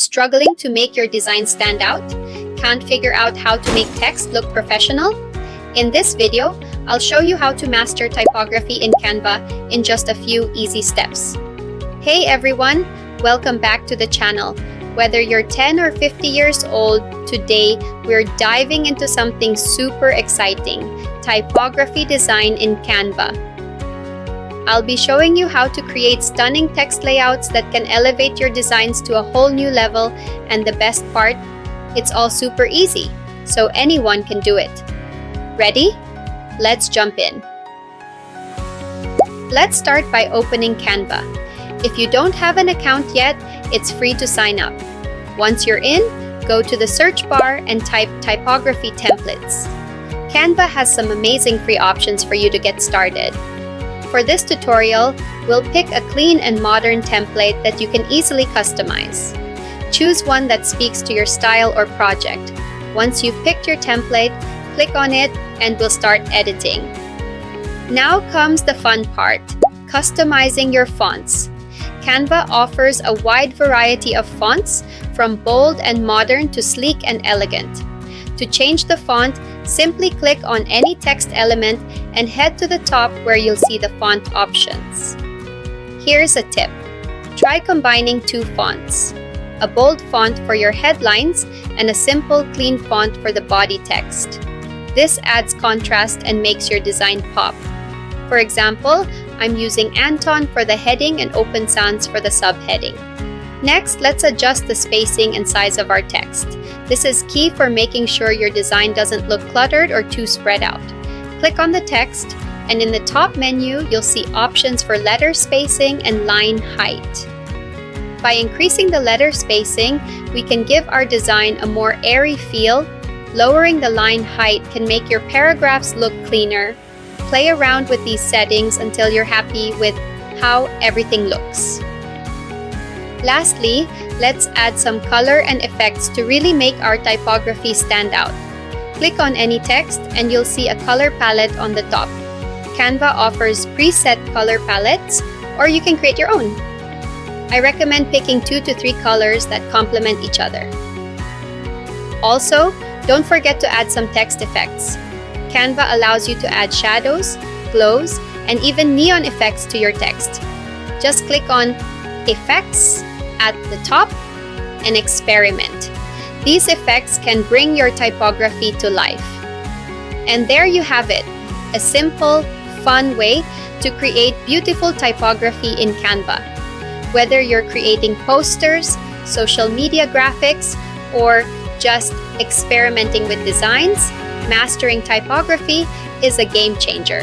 Struggling to make your design stand out? Can't figure out how to make text look professional? In this video, I'll show you how to master typography in Canva in just a few easy steps. Hey everyone, welcome back to the channel. Whether you're 10 or 50 years old, today we're diving into something super exciting, typography design in Canva. I'll be showing you how to create stunning text layouts that can elevate your designs to a whole new level, and the best part, it's all super easy, so anyone can do it. Ready? Let's jump in. Let's start by opening Canva. If you don't have an account yet, it's free to sign up. Once you're in, go to the search bar and type typography templates. Canva has some amazing free options for you to get started. For this tutorial, we'll pick a clean and modern template that you can easily customize. Choose one that speaks to your style or project. Once you've picked your template, click on it and we'll start editing. Now comes the fun part, customizing your fonts. Canva offers a wide variety of fonts, from bold and modern to sleek and elegant. To change the font, simply click on any text element and head to the top where you'll see the font options. Here's a tip. Try combining two fonts, a bold font for your headlines and a simple, clean font for the body text. This adds contrast and makes your design pop. For example, I'm using Anton for the heading and Open Sans for the subheading. Next, let's adjust the spacing and size of our text. This is key for making sure your design doesn't look cluttered or too spread out. Click on the text, and in the top menu, you'll see options for letter spacing and line height. By increasing the letter spacing, we can give our design a more airy feel. Lowering the line height can make your paragraphs look cleaner. Play around with these settings until you're happy with how everything looks. Lastly, let's add some color and effects to really make our typography stand out. Click on any text and you'll see a color palette on the top. Canva offers preset color palettes, or you can create your own. I recommend picking 2 to 3 colors that complement each other. Also, don't forget to add some text effects. Canva allows you to add shadows, glows, and even neon effects to your text. Just click on Effects at the top and experiment. These effects can bring your typography to life. And there you have it, a simple, fun way to create beautiful typography in Canva. Whether you're creating posters, social media graphics, or just experimenting with designs, mastering typography is a game changer.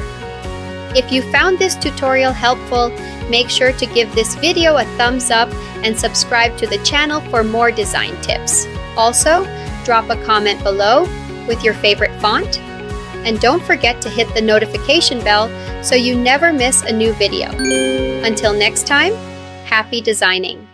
If you found this tutorial helpful, make sure to give this video a thumbs up and subscribe to the channel for more design tips. Also, drop a comment below with your favorite font. And don't forget to hit the notification bell so you never miss a new video. Until next time, happy designing!